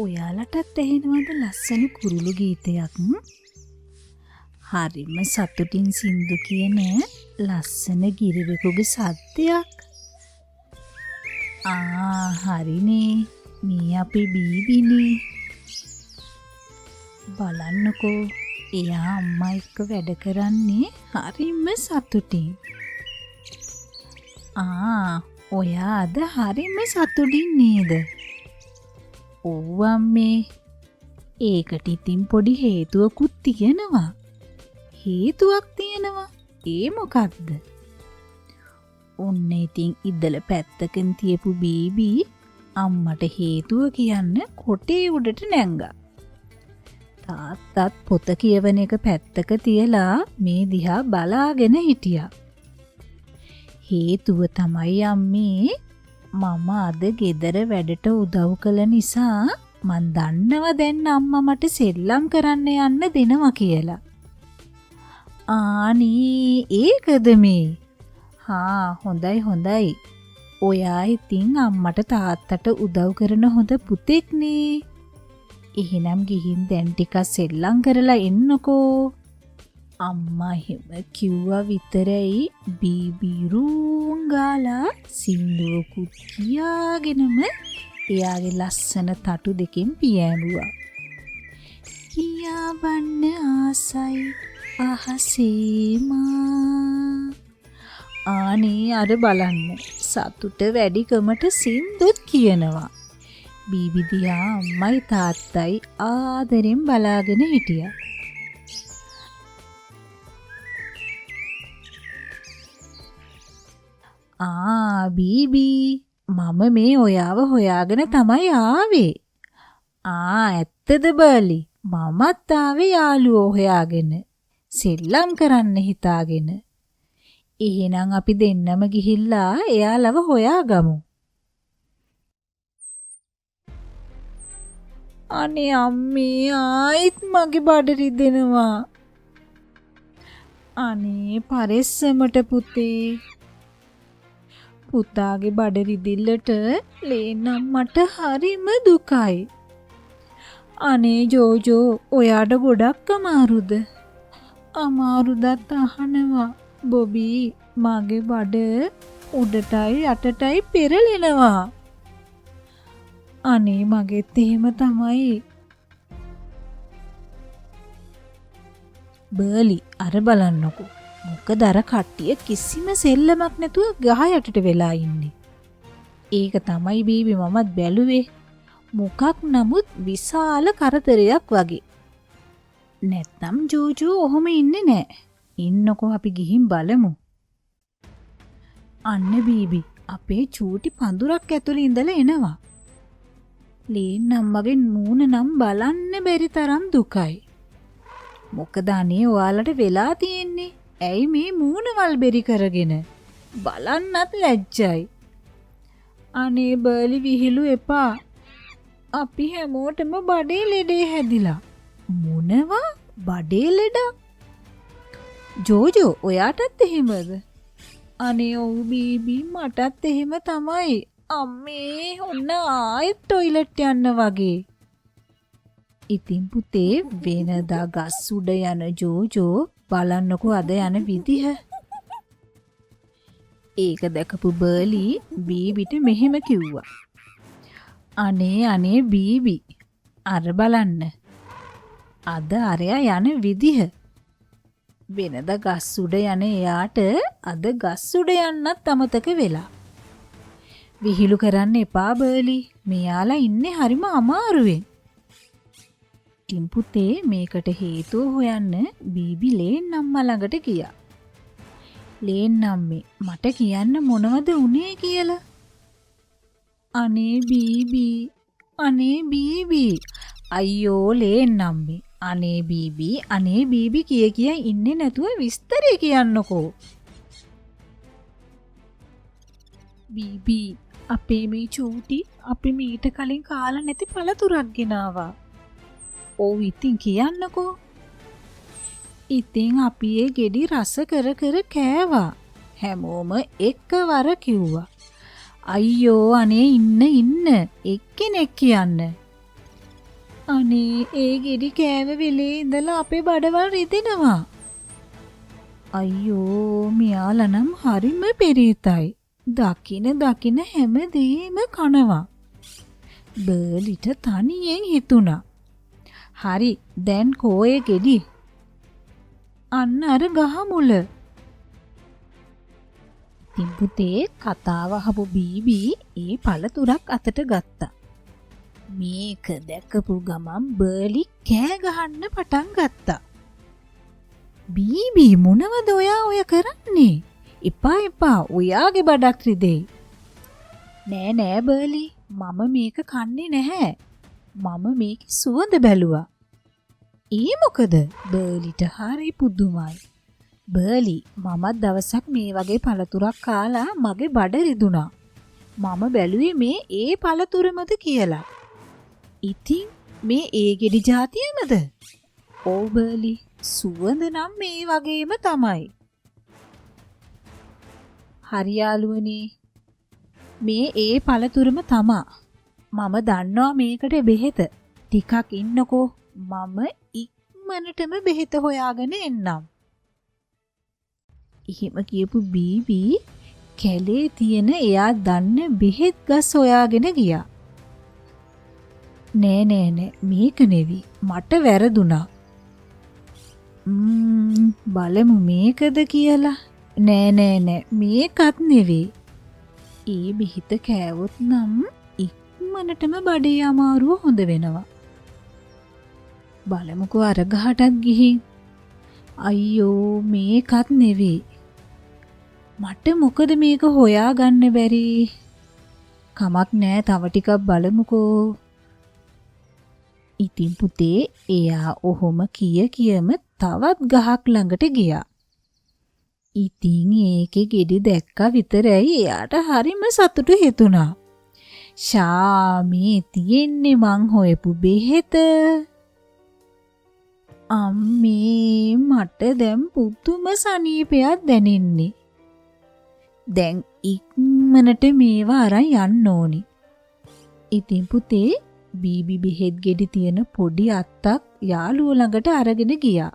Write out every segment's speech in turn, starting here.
ඔයාලටත් ඇහෙනවද ලස්සන කුරුළු ගීතයක්? හරිම සතුටින් සින්දු කියන ලස්සන ගිරවෙකුගේ සද්දයක්. හරිනේ. මේ අපේ බීබිනේ. බලන්නකෝ. එයා අම්මා එක්ක වැඩ කරන්නේ හරිම සතුටින්. ඔයා අද හරිම සතුටින් නේද? ඔව් අම්මේ. ඒකට ඉතින් පොඩි හේතුවකුත් තියෙනවා. හේතුවක් තියෙනවා. ඒ මොකක්ද? ඔන්න ඉතින් ඉදල පැත්තකින් තියපු බීබී අම්මට හේතුව කියන්න කොටේ උඩට නැංගා. තාත්තත් පොත කියවන එක පැත්තක තියලා මේ දිහා බලාගෙන හිටියා. හේතුව තමයි අම්මේ, මම අද ගෙදර වැඩට උදව් කළ නිසා මන් දන්නවා දැන් අම්මා මට සෙල්ලම් කරන්න යන්න දෙනවා කියලා. ආනී ඒකද මේ? හොඳයි. ඔයා ඉතින් අම්මට තාත්තට උදව් කරන හොඳ පුතෙක් නේ. එහෙනම් ගිහින් දැන් ටිකක් සෙල්ලම් කරලා එන්නකෝ. අම්මා එහෙම කිව්වා විතරයි බීබිරුන් ගාලා සින්දුවකුත් කියාගෙනම එයාගේ ලස්සන තටු දෙකෙන් පියෑඹුවා. කියාබන්න ආසයි අහසේමා. ආනේ අර බලන්න සතුට වැඩිකමට සින්දුත් කියනවා. බීබි දිහා අම්මයි තාත්තයි ආදරෙන් බලාගෙන හිටියා. බීබී, මම මේ ඔයාව හොයාගෙන තමයි ආවේ. ඇත්තද බර්ලි? මමත් ආවේ යාළුවෝ හොයාගෙන. සෙල්ලම් කරන්න හිතාගෙන. එහෙනම් අපි දෙන්නම ගිහිල්ලා එයාලව හොයාගමු. අනේ අම්මේ, ආයිත් මගේ බඩ රිදෙනවා. අනේ පරෙස්සමට පුතේ. පුතාගේ බඩ රිදිල්ලට ලේනම් මට හරිම දුකයි. අනේ ජෝජෝ, ඔයාට ගොඩක් අමාරුද? අමාරුදත් අහනවා. බොබී, මගේ බඩ උඩටයි යටටයි පෙරලෙනවා. අනේ මගෙත් එහෙම තමයි. බර්ලි, අර බලන්නකෝ. මොකද අර කට්ටිය කිසිම සෙල්ලමක් නැතුව ගහ යටට වෙලා ඉන්නේ. ඒක තමයි බීබි මමත් බැලුවේ. මොකක් නමුත් විශාල කරදරයක් වගේ. නැත්නම් ජෝජෝ ඔහොම ඉන්නේ නෑ. ඉන්නකෝ අපි ගිහින් බලමු. අන්න බීබි අපේ චූටි පඳුරක් ඇතුළේ ඉඳලා එනවා. ලේන් අම්මගේ මූණ නම් බලන්න බැරි තරම් දුකයි. මොකද අනේ ඔයාලට වෙලා තියෙන්නේ? ඇයි මේ මූණවල් බෙරි කරගෙන? බලන්නත් ලැජ්ජයි. අනේ බර්ලි විහිළු එපා. අපි හැමෝටම බඩේ ලෙඩේ හැදිලා. මොනවා? බඩේ ලෙඩක්? ජෝජෝ, ඔයාටත් එහෙමද? අනේ ඔව් බීබී, මටත් එහෙම තමයි. අම්මේ, ඔන්න ආයෙත් ටොයිලට් යන්න වගේ. ඉතින් පුතේ, වෙනදා ගස් උඩ යන ජෝජෝ බලන්නකෝ අද යන විදිහ. ඒක දැකපු බර්ලි බීබිට මෙහෙම කිව්වා. අනේ බීබි අර බලන්න. අද අරයා යන විදිහ. වෙනද ගස් උඩ යන එයාට අද ගස් උඩ යන්නත් අමතක වෙලා. විහිළු කරන්න එපා බර්ලි. මෙයාලා ඉන්නේ හරිම අමාරුවෙන්. ඉතින් පුතේ මේකට හේතුව හොයන්න බීබි ලේන් අම්මා ළඟට ගියා. ලේන් අම්මේ මට කියන්න මොනවද උනේ කියලා. අනේ බීබි අයියෝ ලේන් අම්මේ අනේ බීබි කිය ඉන්නේ නැතුව විස්තරය කියන්නකෝ. බීබි අපේ මේ චූටි අපි මීට කලින් කාලා නැති පළතුරක් ගෙනාවා. ඔව් ඉතින් කියන්නකෝ. ඉතින් අපි ඒ ගෙඩි රස කර කෑවා. හැමෝම එකවර කිව්වා. අයියෝ අනේ ඉන්න එක්කෙනෙක් කියන්න. අනේ ඒ ගෙඩි කෑව වෙලේ ඉඳලා අපේ බඩවල් රිදෙනවා. අයියෝ මෙයාලා නම් හරිම පෙරිතයි. දකින හැමදේම කනවා. බර්ලිට තනියෙන් හිතුණා. හරි දැන් කෝයේ ගෙඩි. අන්න අර ගහ මුල. ඉතින් පුතේ කතාව අහපු බීබි ඒ පළතුරක් අතට ගත්තා. මේක දැකපු ගමන් බර්ලි කෑ ගහන්න පටන් ගත්තා. බීබි මොනවද ඔය කරන්නේ? එපා ඔයාගේ බඩක් රිදෙයි. නෑ බර්ලි මම මේක කන්නේ නැහැ. මම මේකේ සුවඳ බැලුවා. ඒ මොකද? බර්ලිට හරි පුදුමයි. බර්ලි මමත් දවසක් මේ වගේ පළතුරක් කාලා මගේ බඩ රිදුනා. මම බැලුවේ මේ ඒ පළතුරමද කියලා. ඉතින් මේ ඒ ගෙඩි જાතියමද? ඔව් බර්ලි සුවඳ නම් මේ වගේම තමයි. හරි යාළුවනේ මේ ඒ පළතුරම තමා. මම දන්නවා මේකට බෙහෙත. ටිකක් ඉන්නකෝ මම ඉක්මනටම බෙහෙත හොයාගෙන එන්නම්. එහෙම කියපු බීබි කැලේ තියෙන එයා දන්න බෙහෙත් ගස් හොයාගෙන ගියා. නෑ මේක නෙවි මට වැරදුනා. බලමු මේකද කියලා. නෑ මේකත් නෙවෙයි. ඒ බෙහෙත කෑවොත් නම් ඉක්මනටම බඩේ අමාරුව හොඳ වෙනවා. බලමුකෝ අර ගහටත් ගිහින්. අයියෝ මේකත් නෙවෙයි. මට මොකද මේක හොයාගන්න බැරි? කමක් නෑ තව ටිකක් බලමුකෝ. ඉතින් පුතේ එයා ඔහොම කියම තවත් ගහක් ළඟට ගියා. ඉතින් ඒකේ ගෙඩි දැක්ක විතරයි එයාට හරිම සතුටු හිතුණා. ශාමේ තියෙන්නේ මං හොයපු බෙහෙත. අම්මේ මට දැන් පුදුම සනීපයක් දැනෙන්නේ. දැන් ඉක්මනට මේවා අරන් යන්න ඕනි. ඉතින් පුතේ බීබි බෙහෙත් ගෙඩි තියෙන පොඩි අත්තක් යාළුවෝ ළඟට අරගෙන ගියා.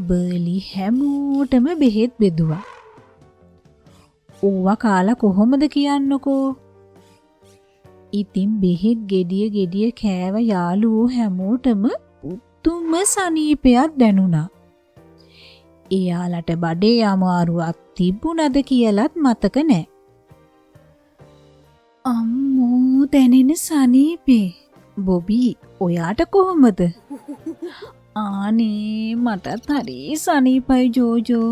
බර්ලි හැමෝටම බෙහෙත් බෙදුවා. ඕවා කාලා කොහොමද කියන්නකෝ. ඉතින් බෙහෙත් ගෙඩිය කෑව යාළුවෝ හැමෝටම පුදුම සනීපයක් දැනුණා. එයාලට බඩේ අමාරුවක් තිබුණද කියලත් මතක නෑ. අම්මෝ දැනෙන සනීපේ. බොබි ඔයාට කොහොමද? ආනේ මටත් හරි සනීපයි ජෝජෝ.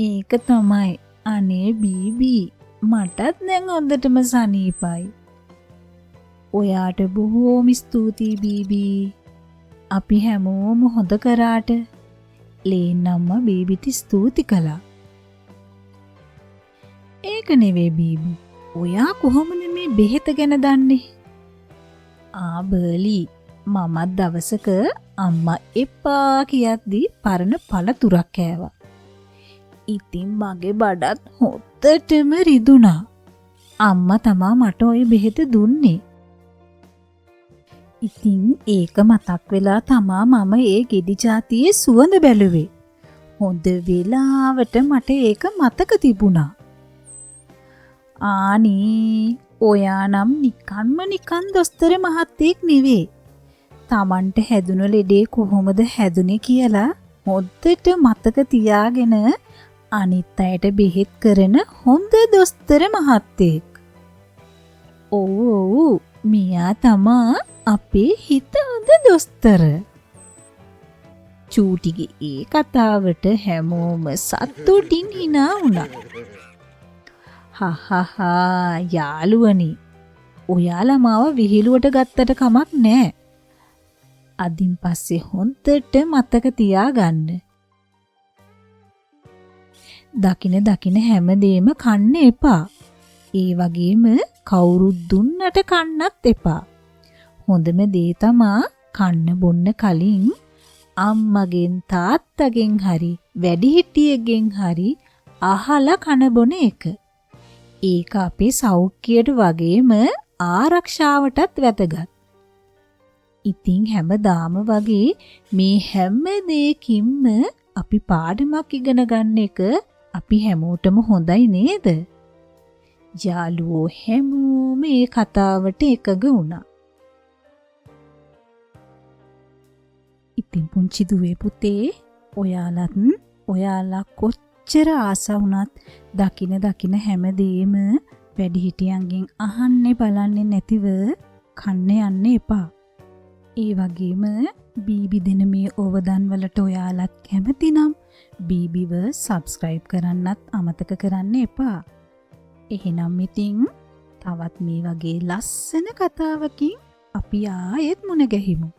ඒක තමයි. අනේ බීබි මටත් දැන් හොඳටම සනීපයි. ඔයාට බොහෝම ස්තුතියි බීබි. අපි හැමෝම හොඳ කරාට. ලේන් අම්මා බීබිට ස්තුති කළා. ඒක නෙවෙයි බීබි. ඔයා කොහොමද මේ බෙහෙත ගැන දන්නේ? බර්ලි මමත් දවසක අම්මා එපා කියද්දී පරණ පළතුරක් කෑවා. ඉතින් මගේ බඩත් හොත්තටම රිදුනා. අම්මා තමා මට ওই බෙහෙත දුන්නේ. ඉතින් ඒක මතක් වෙලා තමා මම ඒ ගෙඩි જાතියේ සුවඳ බැලුවේ. හොඳ වෙලාවට මට ඒක මතක තිබුණා. ආනේ ඔයා නම් නිකන් දොස්තර මහත්තයෙක් නෙවෙයි. Tamanට හැදුන ලෙඩේ කොහොමද හැදුනේ කියලා හොද්දට මතක තියාගෙන අනිත් අයට බෙහෙත් කරන හොඳ දොස්තර මහත්තයෙක්. ඔව් මෙයා තමා අපේ හිත හොඳ දොස්තර. චූටිගේ ඒ කතාවට හැමෝම සතුටින් hina වුණා. හහහා යාළුවනි, ඔයාලා මාව විහිළුවට ගත්තට කමක් නෑ. අදින් පස්සේ හොන්දට මතක තියාගන්න. දකින හැමදේම කන්න එපා. ඒ වගේම කවුරුත් දුන්නට කන්නත් එපා. හොඳම දේ තමා කන්න බොන්න කලින් අම්මගෙන් තාත්තගෙන් හරි වැඩිහිටියෙක්ගෙන් හරි අහලා කන බොන එක. ඒක අපේ සෞඛ්‍යයට වගේම ආරක්ෂාවටත් වැදගත්. ඉතින් හැමදාම වගේ මේ හැම දෙයකින්ම අපි පාඩමක් ඉගෙන ගන්න එක අපි හැමෝටම හොඳයි නේද? යාළුවෝ හැමෝම මේ කතාවට එකග වුණා. ඉතින් පුංචි දුවේ පුතේ, ඔයාලා කොච්චර ආස වුණත් දකින හැමදේම වැඩිහිටියන්ගෙන් අහන්නේ බලන්නේ නැතිව කන්න යන්න එපා. ඒ වගේම බීබි දෙන මේ ඕවදන් වලට ඔයාලත් කැමති නම් බීබිව සබ්ස්ක්‍රයිබ් කරන්නත් අමතක කරන්න එපා. එහෙනම් ඉතින් තවත් මේ වගේ ලස්සන කතාවකින් අපි ආයෙත් මුණ ගැහිමු.